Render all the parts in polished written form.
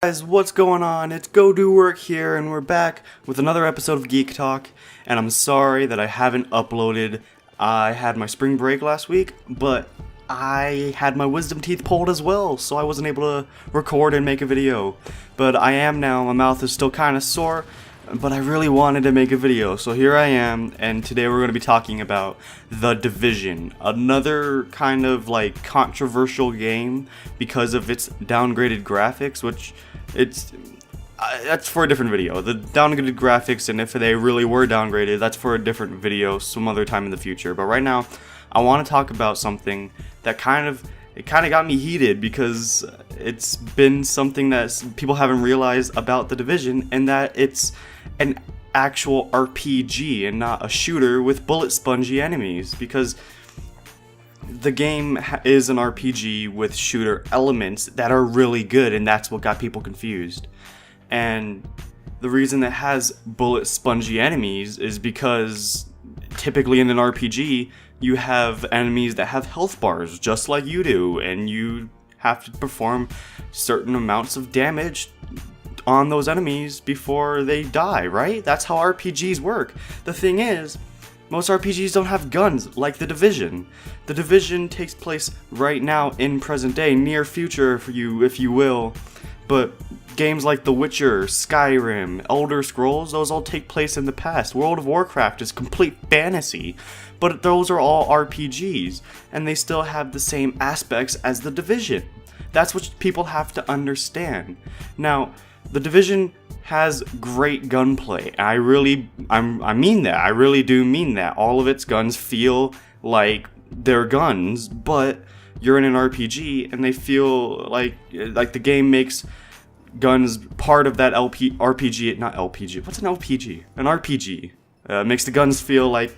Guys, what's going on? It's Go Do Work here, and we're back with another episode of Geek Talk. And I'm sorry that I haven't uploaded. I had my spring break last week, but I had my wisdom teeth pulled as well, so I wasn't able to record and make a video. But I am now. My mouth is still kind of sore, but I really wanted to make a video, so here I am. And today we're going to be talking about The Division, another kind of like controversial game because of its downgraded graphics, which that's for a different video. The downgraded graphics, and if they really were downgraded, that's for a different video some other time in the future. But right now, I want to talk about something that kind of got me heated, because it's been something that people haven't realized about The Division, and that it's an actual RPG and not a shooter with bullet spongy enemies, because the game is an RPG with shooter elements that are really good, and that's what got people confused. And the reason it has bullet spongy enemies is because typically in an RPG you have enemies that have health bars just like you do, and you have to perform certain amounts of damage on those enemies before they die, right? That's how RPGs work. The thing is, most RPGs don't have guns like The Division. The Division takes place right now in present day, near future for you, if you will. But games like The Witcher, Skyrim, Elder Scrolls, those all take place in the past. World of Warcraft is complete fantasy, but those are all RPGs, and they still have the same aspects as The Division. That's what people have to understand. Now, The Division has great gunplay. I mean that. I really do mean that. All of its guns feel like they're guns, but you're in an RPG, and they feel like the game makes guns part of that RPG. Not LPG. What's an LPG? An RPG. Makes the guns feel like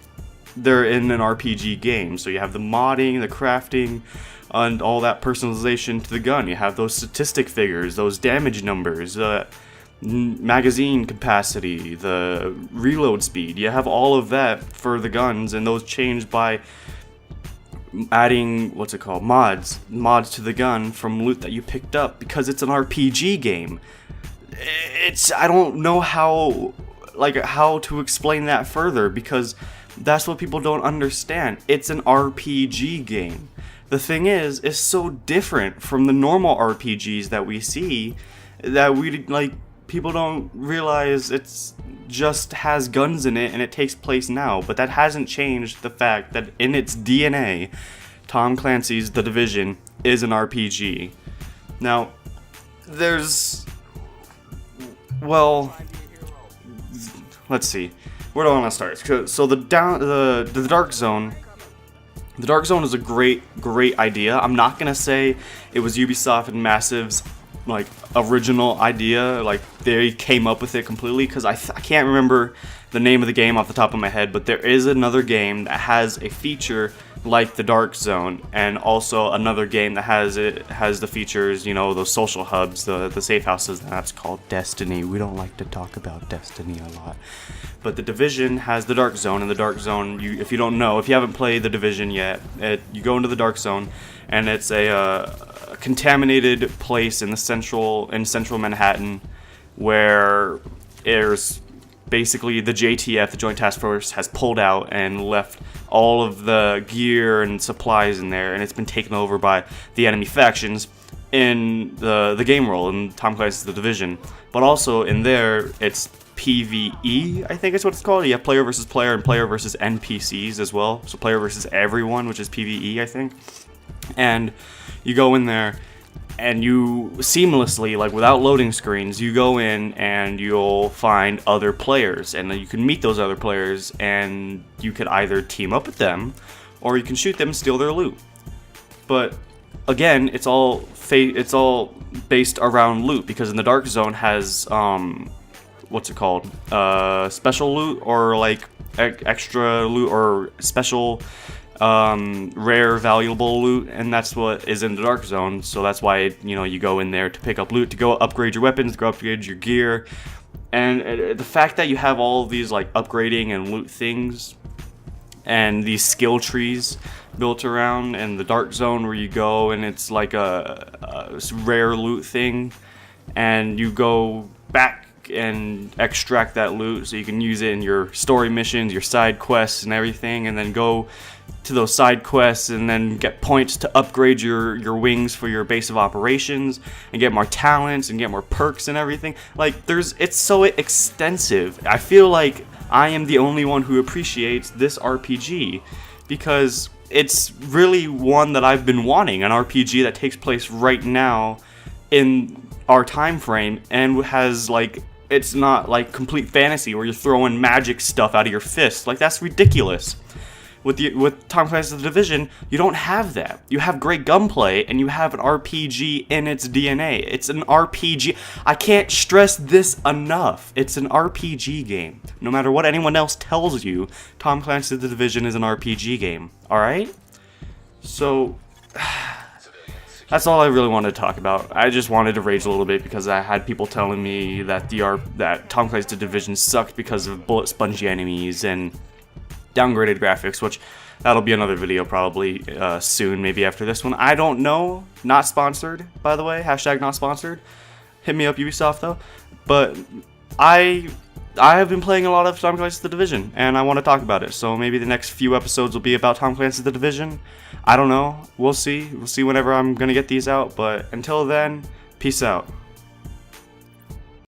they're in an RPG game. So you have the modding, the crafting, and all that personalization to the gun. You have those statistic figures, those damage numbers, magazine capacity, the reload speed. You have all of that for the guns, and those change by adding mods to the gun from loot that you picked up, because it's an RPG game. I don't know how to explain that further, because that's what people don't understand. It's an RPG game. The thing is, it's so different from the normal RPGs that we see that people don't realize it's just has guns in it and it takes place now. But that hasn't changed the fact that in its DNA, Tom Clancy's The Division is an RPG. Now, let's see. Where do I want to start? So the Dark Zone. The Dark Zone is a great idea. I'm not gonna say it was Ubisoft and Massive's original idea, they came up with it completely, because I can't remember the name of the game off the top of my head, but there is another game that has a feature like the Dark Zone, and also another game that has the features, those social hubs, the safe houses. That's called Destiny. We don't like to talk about Destiny a lot, but the Division has the Dark Zone, and the Dark Zone, if you haven't played the Division yet, you go into the Dark Zone, and it's a contaminated place in central Manhattan, where there's basically the JTF, the Joint Task Force, has pulled out and left all of the gear and supplies in there, and it's been taken over by the enemy factions in the game world, in Tom Clancy's The Division. But also in there, it's PvE, I think is what it's called. You have player versus player and player versus NPCs as well. So player versus everyone, which is PvE, I think. And you go in there, and you seamlessly, without loading screens, you go in and you'll find other players, and you can meet those other players, and you could either team up with them, or you can shoot them and steal their loot. But again, it's all based around loot, because in the Dark Zone has special loot, or extra loot, or special rare valuable loot, and that's what is in the Dark Zone. So that's why you go in there to pick up loot, to go upgrade your weapons, to go upgrade your gear. And the fact that you have all of these upgrading and loot things, and these skill trees built around, and the Dark Zone where you go and it's like a rare loot thing, and you go back and extract that loot so you can use it in your story missions, your side quests and everything, and then go to those side quests and then get points to upgrade your wings for your base of operations and get more talents and get more perks and everything. Like, it's so extensive. I feel like I am the only one who appreciates this RPG because it's really one that I've been wanting, an RPG that takes place right now in our time frame and has, like, it's not like complete fantasy where you're throwing magic stuff out of your fist. Like, that's ridiculous. With Tom Clancy's The Division, you don't have that. You have great gunplay, and you have an RPG in its DNA. It's an RPG. I can't stress this enough. It's an RPG game. No matter what anyone else tells you, Tom Clancy's The Division is an RPG game. Alright? So, that's all I really wanted to talk about. I just wanted to rage a little bit because I had people telling me that that Tom Clancy's The Division sucked because of bullet spongy enemies and downgraded graphics, which that'll be another video probably soon, maybe after this one. I don't know. Not sponsored, by the way. Hashtag not sponsored. Hit me up, Ubisoft, though. But I have been playing a lot of Tom Clancy's The Division, and I want to talk about it. So maybe the next few episodes will be about Tom Clancy's The Division. I don't know. We'll see. We'll see whenever I'm going to get these out. But until then, peace out.